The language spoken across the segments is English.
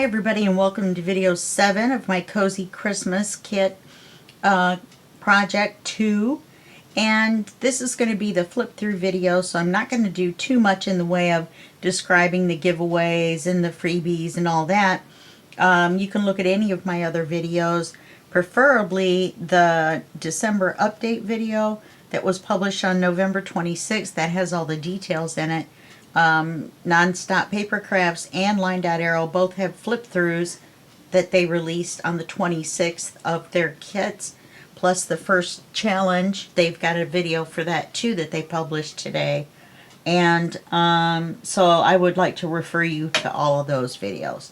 Hi everybody, and welcome to video 7 of my Cozy Christmas Kit Project 2. And this is going to be the flip through video, so I'm not going to do too much in the way of describing the giveaways and the freebies and all that. You can look at any of my other videos, preferably the December update video that was published on November 26th. That has all the details in it. Nonstop Papercrafts and LineDotArrow both have flip-throughs that they released on the 26th of their kits, plus the first challenge. They've got a video for that too that they published today. And so I would like to refer you to all of those videos.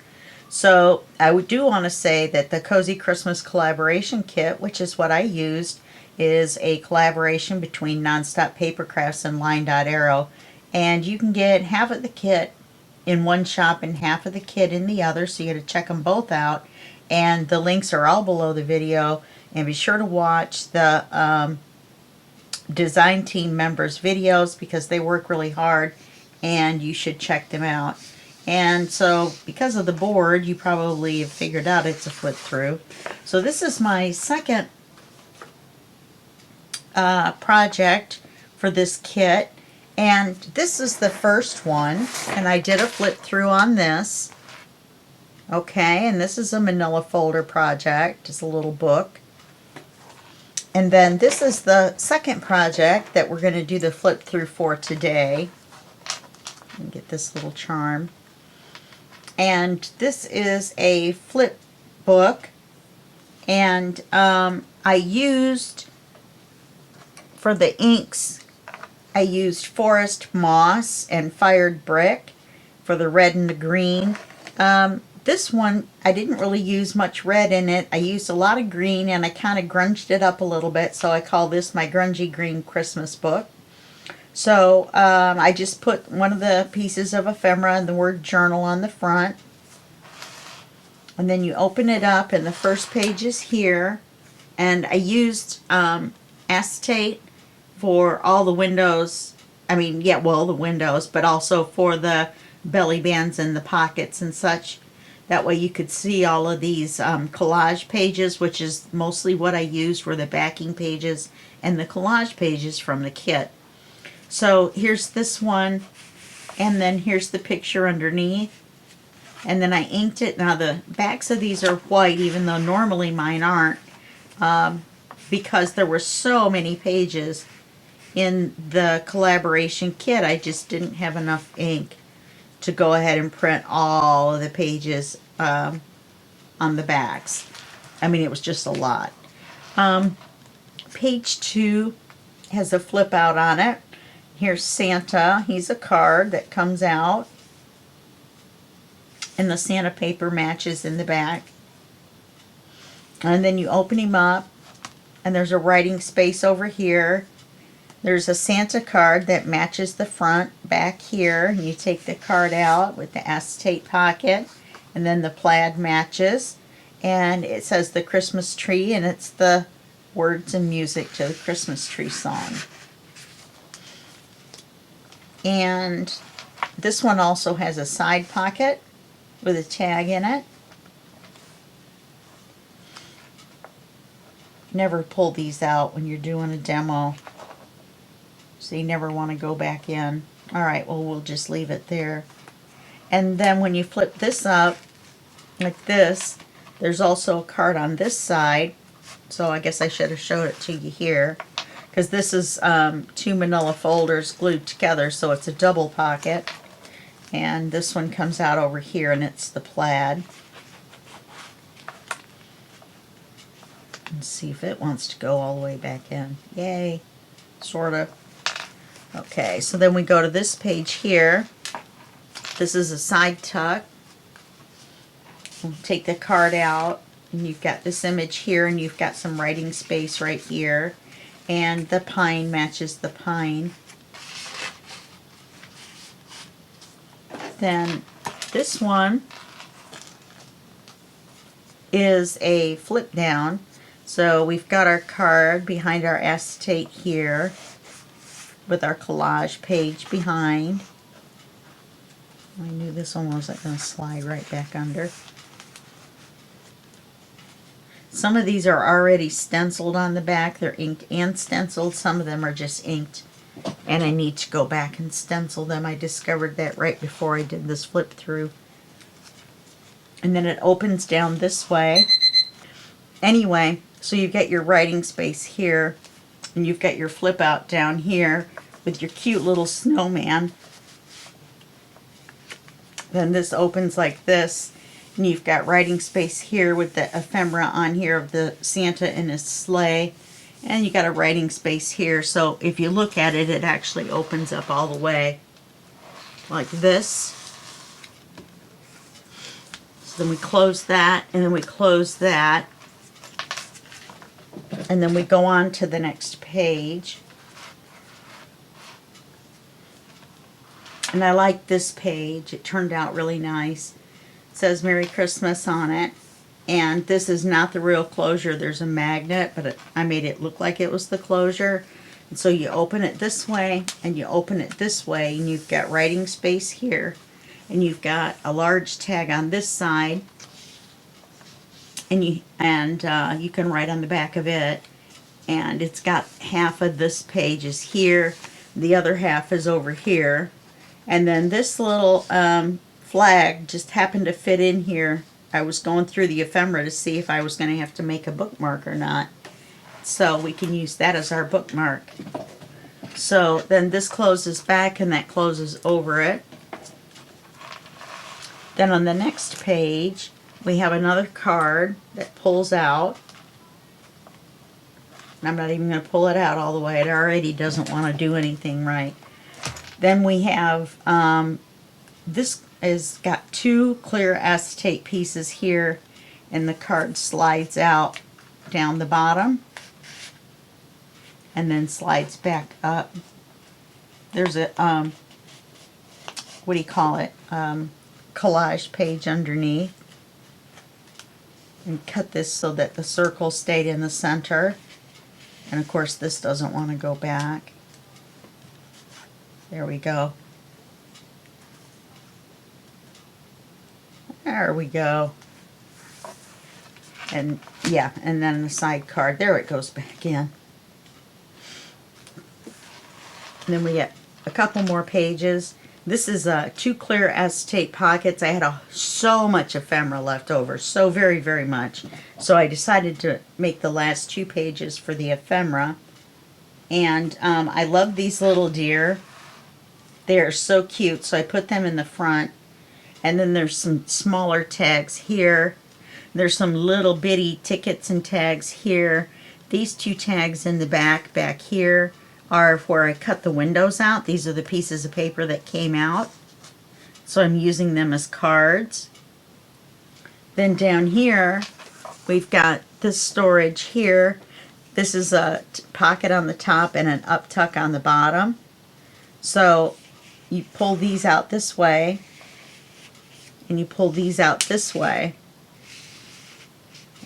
So I do want to say that the Cosy Christmas Collaboration Kit, which is what I used, is a collaboration between Nonstop Papercrafts and LineDotArrow. And you can get half of the kit in one shop and half of the kit in the other, so you got to check them both out. And the links are all below the video. And be sure to watch the design team members' videos because they work really hard and you should check them out. And so because of the board, you probably have figured out it's a flip through. So this is my second project for this kit. And this is the first one, and I did a flip through on this. Okay, and this is a manila folder project, it's a little book. And then this is the second project that we're going to do the flip through for today. Let me get this little charm. And this is a flip book, and I used, for the inks, I used forest moss and fired brick for the red and the green. This one, I didn't really use much red in it. I used a lot of green, and I kind of grunged it up a little bit, so I call this my grungy green Christmas book. So I just put one of the pieces of ephemera and the word journal on the front. And then you open it up, and the first page is here. And I used acetate for all the windows. I mean, yeah, well, the windows, but also for the belly bands and the pockets and such. That way you could see all of these collage pages, which is mostly what I used, were the backing pages and the collage pages from the kit. So here's this one, and then here's the picture underneath. And then I inked it. Now the backs of these are white, even though normally mine aren't, because there were so many pages in the collaboration kit. I just didn't have enough ink to go ahead and print all of the pages on the backs. I mean, it was just a lot. Page 2 has a flip out on it. Here's Santa. He's a card that comes out, and the Santa paper matches in the back. And then you open him up, and there's a writing space over here. There's a Santa card that matches the front back here. And you take the card out with the acetate pocket, and then the plaid matches. And it says the Christmas tree, and it's the words and music to the Christmas tree song. And this one also has a side pocket with a tag in it. Never pull these out when you're doing a demo, so you never want to go back in. Alright, well, we'll just leave it there. And then when you flip this up like this, there's also a card on this side. So I guess I should have showed it to you here, because this is two manila folders glued together, so it's a double pocket. And this one comes out over here, and it's the plaid. Let's see if it wants to go all the way back in. Yay, sort of. Okay, so then we go to this page here. This is a side tuck. We'll take the card out, and you've got this image here, and you've got some writing space right here. And the pine matches the pine. Then this one is a flip down. So we've got our card behind our acetate here with our collage page behind. I knew this one wasn't going to slide right back under. Some of these are already stenciled on the back. They're inked and stenciled. Some of them are just inked. And I need to go back and stencil them. I discovered that right before I did this flip through. And then it opens down this way. Anyway, so you get your writing space here. And you've got your flip out down here with your cute little snowman. Then this opens like this. And you've got writing space here with the ephemera on here of the Santa in his sleigh. And you got a writing space here. So if you look at it, it actually opens up all the way like this. So then we close that, and then we close that. And then we go on to the next page. And I like this page. It turned out really nice. It says Merry Christmas on it. And this is not the real closure. There's a magnet, but I made it look like it was the closure. And so you open it this way, and you open it this way, and you've got writing space here. And you've got a large tag on this side. And you can write on the back of it. And it's got half of this page is here. The other half is over here. And then this little flag just happened to fit in here. I was going through the ephemera to see if I was going to have to make a bookmark or not. So we can use that as our bookmark. So then this closes back and that closes over it. Then on the next page, we have another card that pulls out. And I'm not even going to pull it out all the way. It already doesn't want to do anything right. Then we have, this has got two clear acetate pieces here, and the card slides out down the bottom and then slides back up. There's a, what do you call it, collage page underneath. And cut this so that the circle stayed in the center. And of course this doesn't want to go back. There we go. There we go. And yeah, and then the side card. There it goes back in. And then we get a couple more pages. This is two clear acetate pockets. I had so much ephemera left over, so very, very much. So I decided to make the last two pages for the ephemera. And I love these little deer. They are so cute, so I put them in the front. And then there's some smaller tags here. There's some little bitty tickets and tags here. These two tags in the back here, are where I cut the windows out. These are the pieces of paper that came out. So I'm using them as cards. Then down here, we've got this storage here. This is a pocket on the top and an up tuck on the bottom. So you pull these out this way, and you pull these out this way.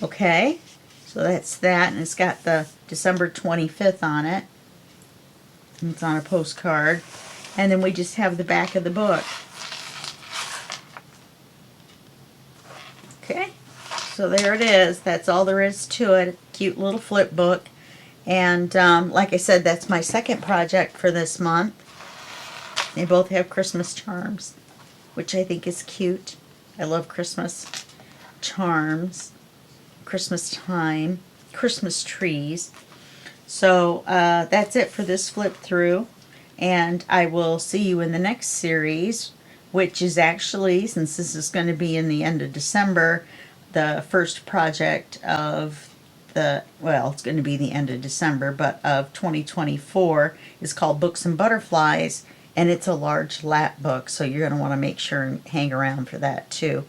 Okay, so that's that, and it's got the December 25th on it. It's on a postcard. And then we just have the back of the book. Okay, so there it is. That's all there is to it. Cute little flip book. And like I said, that's my second project for this month. They both have Christmas charms, which I think is cute. I love Christmas charms, Christmas time, Christmas trees. So that's it for this flip through, and I will see you in the next series, which is actually, since this is going to be in the end of December, the first project of the, well, it's going to be the end of December, but of 2024, is called Books and Butterflies, and it's a large lap book, so you're going to want to make sure and hang around for that too.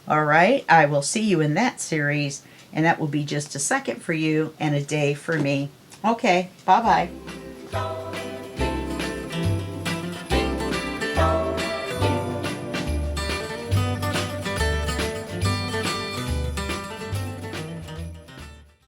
All right, I will see you in that series, and that will be just a second for you and a day for me. Okay, bye-bye.